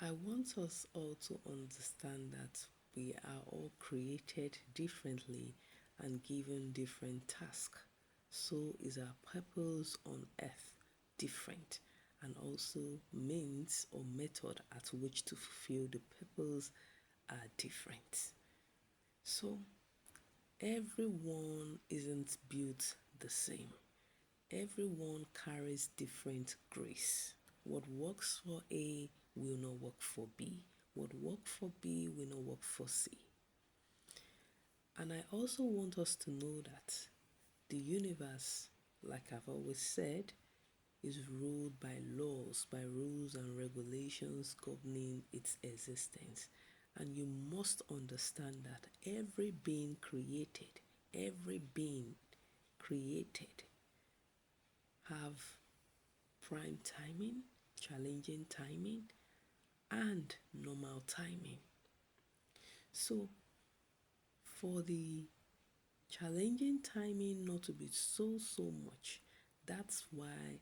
I want us all to understand that we are all created differently and given different tasks. So is our purpose on earth different, and also means or method at which to fulfill the purpose are different. So everyone isn't built the same. Everyone carries different grace. What works for A will not work for B. What works for B will not work for C. And I also want us to know that the universe, like I've always said, is ruled by laws, by rules and regulations governing its existence. And you must understand that every being created have prime timing, challenging timing, and normal timing. So, for the challenging timing not to be so much, that's why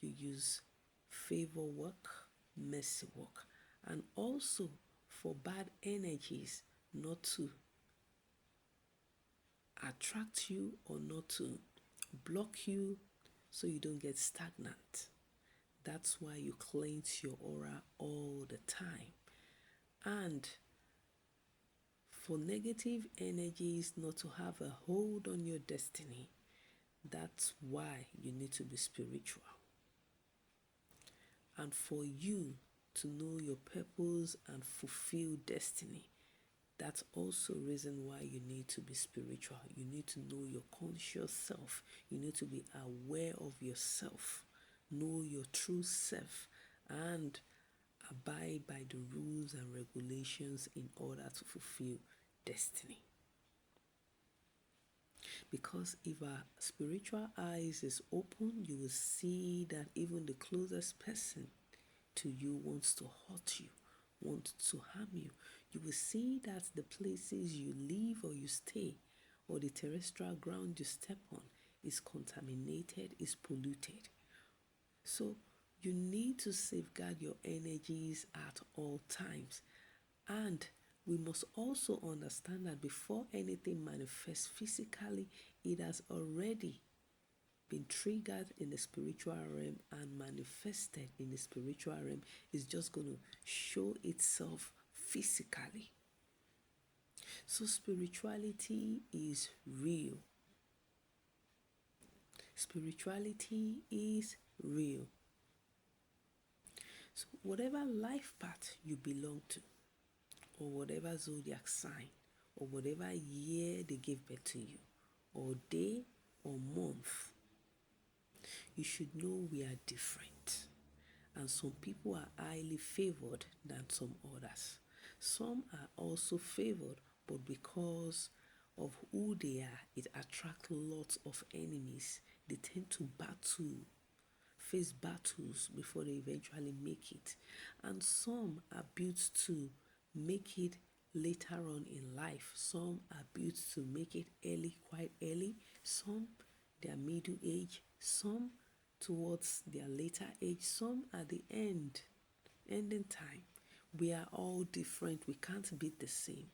you use favor work, mercy work, and also for bad energies not to attract you or not to block you so you don't get stagnant. That's why you cleanse your aura all the time. And for negative energies not to have a hold on your destiny, that's why you need to be spiritual. And for you to know your purpose and fulfill destiny, that's also reason why you need to be spiritual. You need to know your conscious self. You need to be aware of yourself. Know your true self and abide by the rules and regulations in order to fulfill destiny. Because if our spiritual eyes is open, you will see that even the closest person to you wants to hurt you, wants to harm you. You will see that the places you live or you stay or the terrestrial ground you step on is contaminated, is polluted. So you need to safeguard your energies at all times. And we must also understand that before anything manifests physically, it has already been triggered in the spiritual realm and manifested in the spiritual realm. Is just going to show itself physically. So spirituality is real. Spirituality is real. So whatever life path you belong to, or whatever zodiac sign, or whatever year they gave birth to you, or day or month, you should know we are different. And some people are highly favored than some others. Some are also favored, but because of who they are, it attracts lots of enemies. They tend to face battles before they eventually make it. And some are built to make it later on in life. Some are built to make it early, quite early. Some their middle age. Some towards their later age. Some at the ending time. We are all different. We can't be the same.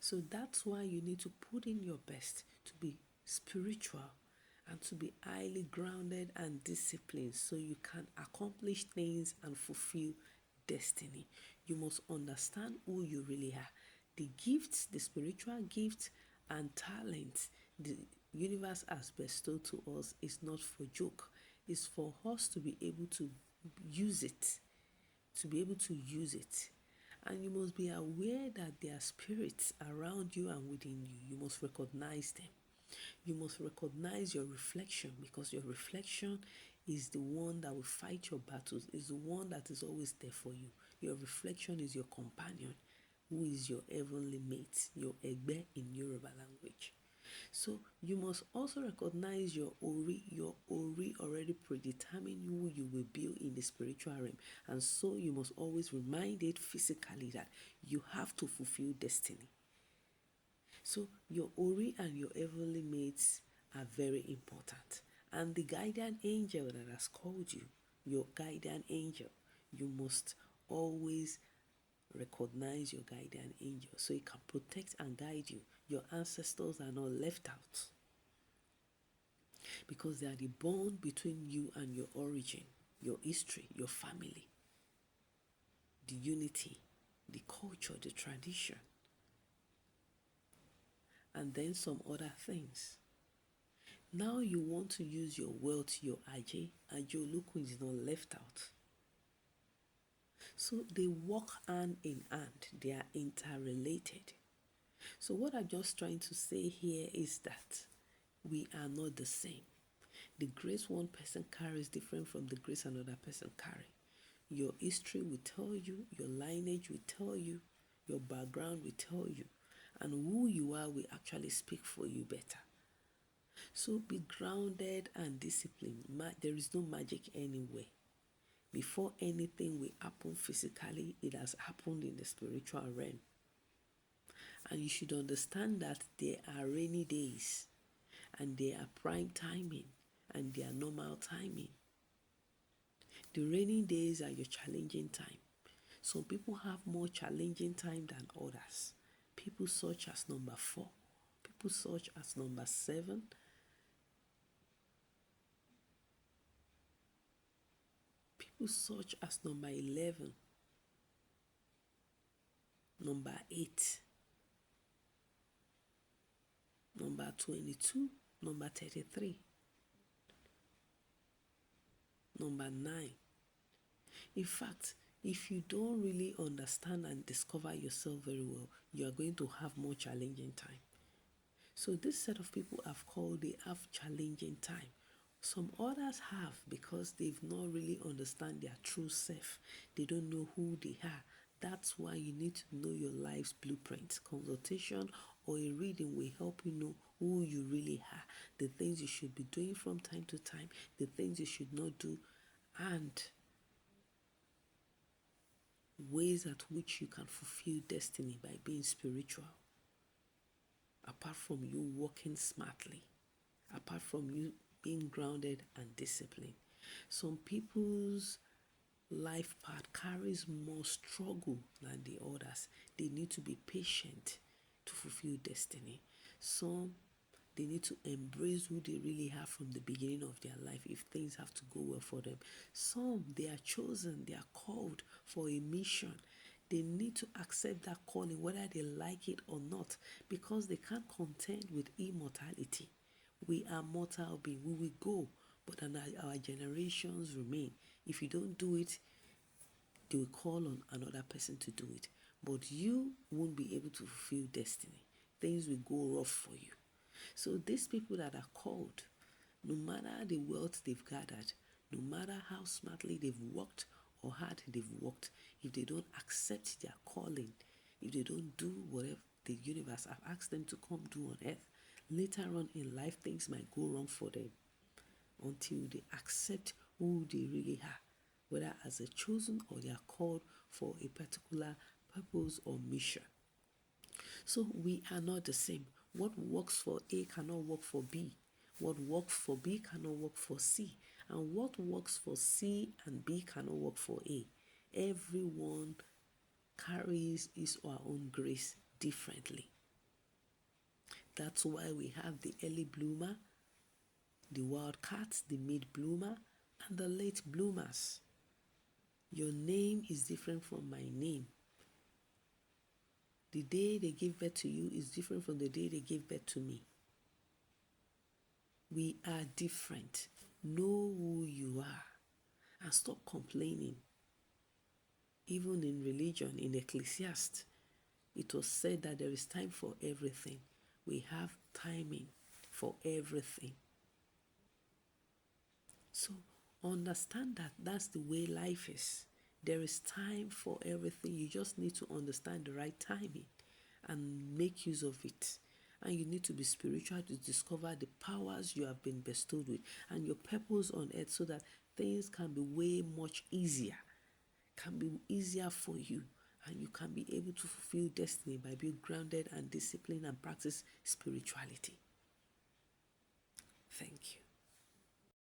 So that's why you need to put in your best to be spiritual and to be highly grounded and disciplined so you can accomplish things and fulfill destiny. You must understand who you really are. The gifts, the spiritual gifts and talents the universe has bestowed to us is not for joke. It's for us to be able to use it. To be able to use it. And you must be aware that there are spirits around you and within you. You must recognize them. You must recognize your reflection, because your reflection is the one that will fight your battles, is the one that is always there for you. Your reflection is your companion, who is your heavenly mate, your egbe in Yoruba language. So you must also recognize your Ori. Your Ori already predetermine who you will build in the spiritual realm. And so you must always remind it physically that you have to fulfill destiny. So your Ori and your heavenly mates are very important. And the guardian angel that has called you, your guardian angel, you must always recognize your guardian angel so it can protect and guide you. Your ancestors are not left out because they are the bond between you and your origin, your history, your family, the unity, the culture, the tradition, and then some other things. Now you want to use your wealth, your Aje, and your Olukun is not left out. So they walk hand in hand, they are interrelated. So what I'm just trying to say here is that we are not the same. The grace one person carries different from the grace another person carry. Your history will tell you, your lineage will tell you, your background will tell you, and who you are will actually speak for you better. So be grounded and disciplined. There is no magic anywhere. Before anything will happen physically, it has happened in the spiritual realm. And you should understand that there are rainy days, and there are prime timing, and there are normal timing. The rainy days are your challenging time. Some people have more challenging time than others. People such as number 4, people such as number 7, people such as number 11, number 8, number 22, number 33, number 9. In fact, if you don't really understand and discover yourself very well, you are going to have more challenging time. So this set of people I've called, they have challenging time. Some others have because they've not really understand their true self. They don't know who they are. That's why you need to know your life's blueprint. Consultation or a reading will help you know who you really are, the things you should be doing from time to time, the things you should not do, and ways at which you can fulfill destiny by being spiritual. Apart from you working smartly, apart from you being grounded and disciplined. Some people's life path carries more struggle than the others. They need to be patient to fulfill destiny. Some, they need to embrace who they really are from the beginning of their life if things have to go well for them. Some, they are chosen, they are called for a mission. They need to accept that calling whether they like it or not, because they can't contend with immortality. We are mortal beings. We will go, but our generations remain. If you don't do it, they will call on another person to do it. But you won't be able to fulfill destiny. Things will go rough for you. So these people that are called, no matter the wealth they've gathered, no matter how smartly they've worked or hard they've worked, if they don't accept their calling, if they don't do whatever the universe have asked them to come do on earth, later on in life things might go wrong for them until they accept who they really are, whether as a chosen or they are called for a particular purpose or mission. So we are not the same. What works for A cannot work for B. What works for B cannot work for C. And what works for C and B cannot work for A. Everyone carries his or her own grace differently. That's why we have the early bloomer, the wildcats, the mid bloomer, and the late bloomers. Your name is different from my name. The day they give birth to you is different from the day they gave birth to me. We are different. Know who you are and stop complaining. Even in religion, in Ecclesiastes, it was said that there is time for everything. We have timing for everything. So understand that that's the way life is. There is time for everything. You just need to understand the right timing and make use of it. And you need to be spiritual to discover the powers you have been bestowed with and your purpose on earth, so that things can be way much easier, can be easier for you, and you can be able to fulfill destiny by being grounded and disciplined and practice spirituality. Thank you.